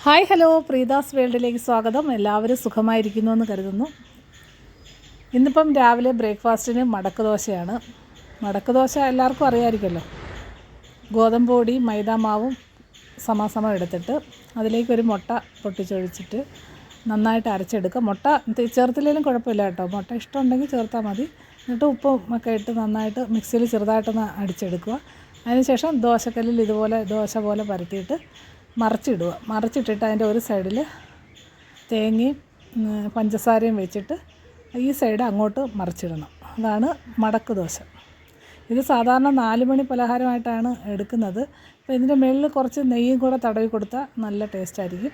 Hi hello പ്രീതാസ് വേൾഡിലേക്ക് സ്വാഗതം. എല്ലാവരും സുഖമായിരിക്കുന്നു എന്ന് കരുതുന്നു. ഇന്നിപ്പം രാവിലെ ബ്രേക്ക്ഫാസ്റ്റിന് മടക്ക് ദോശയാണ്. മടക്ക് ദോശ എല്ലാവർക്കും അറിയാമായിരിക്കുമല്ലോ. ഗോതമ്പ് പൊടി മൈദാമാവും സമാസമം എടുത്തിട്ട് അതിലേക്കൊരു മുട്ട പൊട്ടിച്ചൊഴിച്ചിട്ട് നന്നായിട്ട് അരച്ചെടുക്കുക. മുട്ട ചേർത്തില്ലെങ്കിലും കുഴപ്പമില്ല കേട്ടോ. മുട്ട ഇഷ്ടമുണ്ടെങ്കിൽ ചേർത്താൽ മതി. എന്നിട്ട് ഉപ്പും ഒക്കെ ഇട്ട് നന്നായിട്ട് മിക്സിയിൽ ചെറുതായിട്ടൊന്ന് അടിച്ചെടുക്കുക. അതിനുശേഷം ദോശക്കല്ലിൽ ഇതുപോലെ ദോശ പോലെ പരത്തിയിട്ട് മറിച്ചിടുക. മറിച്ചിട്ടിട്ട് അതിൻ്റെ ഒരു സൈഡിൽ തേങ്ങയും പഞ്ചസാരയും വെച്ചിട്ട് ഈ സൈഡ് അങ്ങോട്ട് മറിച്ചിടണം. അതാണ് മടക്ക് ദോശ. ഇത് സാധാരണ 4 മണി പലഹാരമായിട്ടാണ് എടുക്കുന്നത്. അപ്പോൾ ഇതിൻ്റെ മുകളിൽ കുറച്ച് നെയ്യും കൂടെ തടവി കൊടുത്താൽ നല്ല ടേസ്റ്റായിരിക്കും.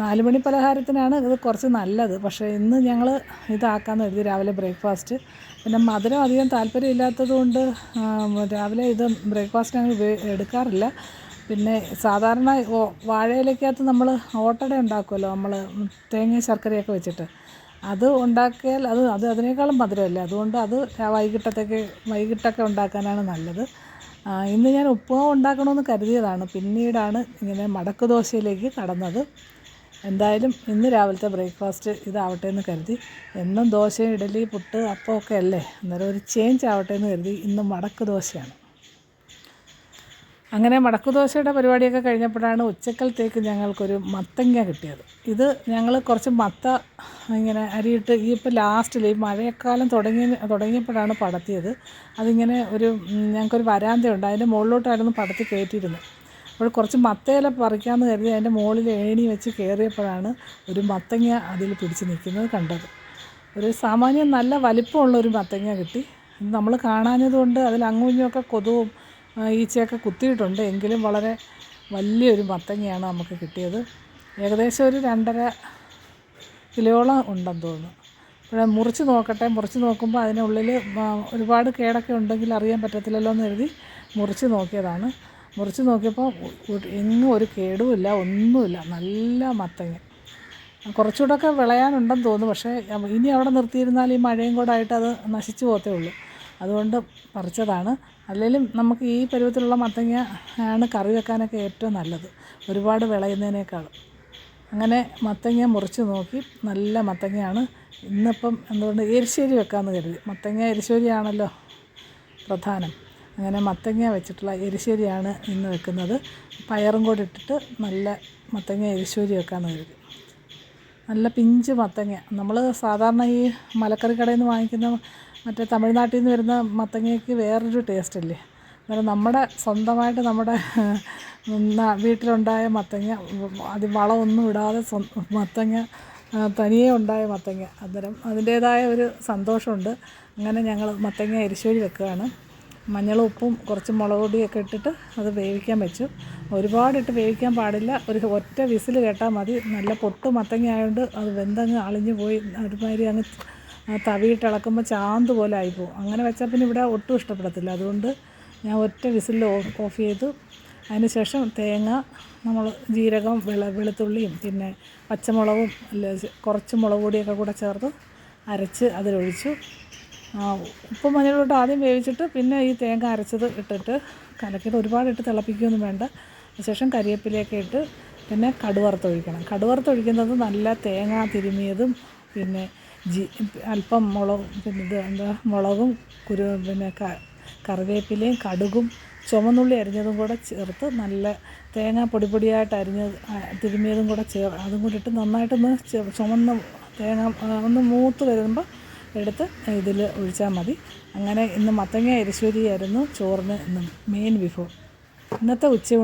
4 മണി പലഹാരത്തിനാണ് ഇത് കുറച്ച് നല്ലത്. പക്ഷേ ഇന്ന് ഞങ്ങൾ ഇതാക്കാമെന്ന് കരുതി രാവിലെ ബ്രേക്ക്ഫാസ്റ്റ്. പിന്നെ മധുരം അധികം താല്പര്യമില്ലാത്തത് കൊണ്ട് രാവിലെ ഇത് ബ്രേക്ക്ഫാസ്റ്റ് ഞങ്ങൾ എടുക്കാറില്ല. പിന്നെ സാധാരണ വാഴയിലക്കകത്ത് നമ്മൾ ഓട്ടട ഉണ്ടാക്കുമല്ലോ, നമ്മൾ തേങ്ങയും ശർക്കരയൊക്കെ വെച്ചിട്ട്. അത് ഉണ്ടാക്കിയാൽ അതിനേക്കാളും മധുരമല്ലേ. അതുകൊണ്ട് അത് വൈകിട്ടൊക്കെ ഉണ്ടാക്കാനാണ് നല്ലത്. ഇന്ന് ഞാൻ ഉപ്പുമാവ് ഉണ്ടാക്കണമെന്ന് കരുതിയതാണ്. പിന്നീടാണ് ഇങ്ങനെ മടക്ക് ദോശയിലേക്ക് കടന്നത്. എന്തായാലും ഇന്ന് രാവിലത്തെ ബ്രേക്ക്ഫാസ്റ്റ് ഇതാവട്ടെ എന്ന് കരുതി. എന്നും ദോശയും ഇഡലി പുട്ട് അപ്പമൊക്കെ അല്ലേ, അന്നേരം ഒരു ചേഞ്ച് ആവട്ടെ എന്ന് കരുതി ഇന്ന് മടക്ക് ദോശയാണ്. അങ്ങനെ മടക്ക് ദോശയുടെ പരിപാടിയൊക്കെ കഴിഞ്ഞപ്പോഴാണ് ഉച്ചക്കലത്തേക്ക് ഞങ്ങൾക്കൊരു മത്തങ്ങ കിട്ടിയത്. ഇത് ഞങ്ങൾ കുറച്ച് മത്ത ഇങ്ങനെ അരിയിട്ട് ഇപ്പോൾ ലാസ്റ്റിൽ ഈ മഴക്കാലം തുടങ്ങിയപ്പോഴാണ് പടത്തിയത്. അതിങ്ങനെ ഞങ്ങൾക്കൊരു വരാന്തയുണ്ട്, അതിൻ്റെ മുകളിലോട്ടായിരുന്നു പടത്തി കയറ്റിയിരുന്നത്. അപ്പോൾ കുറച്ച് മത്തയില പറിക്കാമെന്ന് കരുതി അതിൻ്റെ മുകളിൽ ഏണി വെച്ച് കയറിയപ്പോഴാണ് ഒരു മത്തങ്ങ അതിൽ പിടിച്ച് നിൽക്കുന്നത് കണ്ടത്. ഒരു സാമാന്യം നല്ല വലിപ്പമുള്ളൊരു മത്തങ്ങ കിട്ടി. നമ്മൾ കാണാഞ്ഞതുകൊണ്ട് അതിൽ അങ്ങും ഇങ്ങുമൊക്കെ കൊതുവും ഈച്ചയൊക്കെ കുത്തിയിട്ടുണ്ട്. എങ്കിലും വളരെ വലിയൊരു മത്തങ്ങയാണ് നമുക്ക് കിട്ടിയത്. ഏകദേശം ഒരു 2.5 കിലോളം ഉണ്ടെന്ന് തോന്നുന്നു. അപ്പോൾ മുറിച്ച് നോക്കുമ്പോൾ അതിനുള്ളിൽ ഒരുപാട് കേടൊക്കെ ഉണ്ടെങ്കിൽ അറിയാൻ പറ്റത്തില്ലല്ലോ എന്ന് കരുതി മുറിച്ച് നോക്കിയതാണ്. മുറിച്ച് നോക്കിയപ്പോൾ എങ്ങും ഒരു കേടുമില്ല, ഒന്നുമില്ല. നല്ല മത്തങ്ങ. കുറച്ചുകൂടെയൊക്കെ വിളയാനുണ്ടെന്ന് തോന്നുന്നു. പക്ഷേ ഇനി അവിടെ നിർത്തിയിരുന്നാൽ ഈ മഴയും കൂടെ ആയിട്ട് അത് നശിച്ചു പോകത്തേ ഉള്ളൂ. അതുകൊണ്ട് പറിച്ചതാണ്. അല്ലെങ്കിലും നമുക്ക് ഈ പരുവത്തിലുള്ള മത്തങ്ങ ആണ് കറി വെക്കാനൊക്കെ ഏറ്റവും നല്ലത്, ഒരുപാട് വിളയുന്നതിനേക്കാളും. അങ്ങനെ മത്തങ്ങ മുറിച്ച് നോക്കി. നല്ല മത്തങ്ങയാണ്. ഇന്നിപ്പം എന്തുകൊണ്ട് എരിശ്ശേരി വെക്കാമെന്ന് കരുതി. മത്തങ്ങ എരിശ്ശേരിയാണല്ലോ പ്രധാനം. അങ്ങനെ മത്തങ്ങ വെച്ചിട്ടുള്ള എരിശ്ശേരിയാണ് ഇന്ന് വെക്കുന്നത്. പയറും കൂടി ഇട്ടിട്ട് നല്ല മത്തങ്ങ എരിശ്ശേരി വെക്കാമെന്ന് കരുതി. നല്ല പിഞ്ച് മത്തങ്ങ. നമ്മൾ സാധാരണ ഈ മലക്കറി കടയിൽ നിന്ന് വാങ്ങിക്കുന്ന മറ്റേ തമിഴ്നാട്ടിൽ നിന്ന് വരുന്ന മത്തങ്ങയ്ക്ക് വേറൊരു ടേസ്റ്റല്ലേ. അന്നേരം നമ്മുടെ സ്വന്തമായിട്ട് നമ്മുടെ വീട്ടിലുണ്ടായ മത്തങ്ങ, അത് വളമൊന്നും ഇടാതെ മത്തങ്ങ തനിയെ ഉണ്ടായ മത്തങ്ങ, അന്നേരം അതിൻ്റേതായ ഒരു സന്തോഷമുണ്ട്. അങ്ങനെ ഞങ്ങൾ മത്തങ്ങ എരിശ്ശേരി വെക്കുകയാണ്. മഞ്ഞളും ഉപ്പും കുറച്ച് മുളക് പൊടിയൊക്കെ ഇട്ടിട്ട് അത് വേവിക്കാൻ വെച്ചു. ഒരുപാടിട്ട് വേവിക്കാൻ പാടില്ല, ഒരു ഒറ്റ വിസിൽ കേട്ടാൽ മതി. നല്ല പൊട്ട് മത്തങ്ങ ആയതുകൊണ്ട് അത് വെന്തങ്ങ് അളിഞ്ഞു പോയി ഒരുമാതിരി അങ്ങ് തവിയിട്ട് ഇളക്കുമ്പോൾ ചാന്ത് പോലെ ആയിപ്പോവും. അങ്ങനെ വെച്ചാൽ പിന്നെ ഇവിടെ ഒട്ടും ഇഷ്ടപ്പെടത്തില്ല. അതുകൊണ്ട് ഞാൻ ഒറ്റ വിസിലിൽ ഓഫ് ചെയ്തു. അതിന് ശേഷം തേങ്ങ, നമ്മൾ ജീരകം, വെളുത്തുള്ളിയും പിന്നെ പച്ചമുളകും കുറച്ച് മുളക് പൊടിയൊക്കെ കൂടെ ചേർത്ത് അരച്ച് അതിലൊഴിച്ചു. ഉപ്പും മഞ്ഞളിട്ട് ആദ്യം വേവിച്ചിട്ട് പിന്നെ ഈ തേങ്ങ അരച്ചത് ഇട്ടിട്ട് കലക്കിയിട്ട് ഒരുപാടിട്ട് തിളപ്പിക്കുകയൊന്നും വേണ്ട. അതിനുശേഷം കരിവേപ്പിലയൊക്കെ ഇട്ട് പിന്നെ കടുവറുത്തൊഴിക്കണം. കടുവറുത്തൊഴിക്കുന്നത് നല്ല തേങ്ങ തിരുമിയതും പിന്നെ അല്പം മുളകും പിന്നെ കറിവേപ്പിലയും കടുകും ചുവന്നുള്ളി അരിഞ്ഞതും കൂടെ ചേർത്ത് നല്ല തേങ്ങ പൊടിയായിട്ട് തിരുമിയതും കൂടെ അതും കൂടി ഇട്ട് നന്നായിട്ടൊന്ന് ചുമന്ന തേങ്ങ ഒന്ന് മൂത്ത് വരുമ്പോൾ എടുത്ത് ഇതിൽ ഒഴിച്ചാൽ മതി. അങ്ങനെ ഇന്ന് മത്തങ്ങ എരിശ്ശേരിയായിരുന്നു ചോറിന് ഇന്ന് മെയിൻ വിഭവം. ഇന്നത്തെ ഉച്ചയൂണ്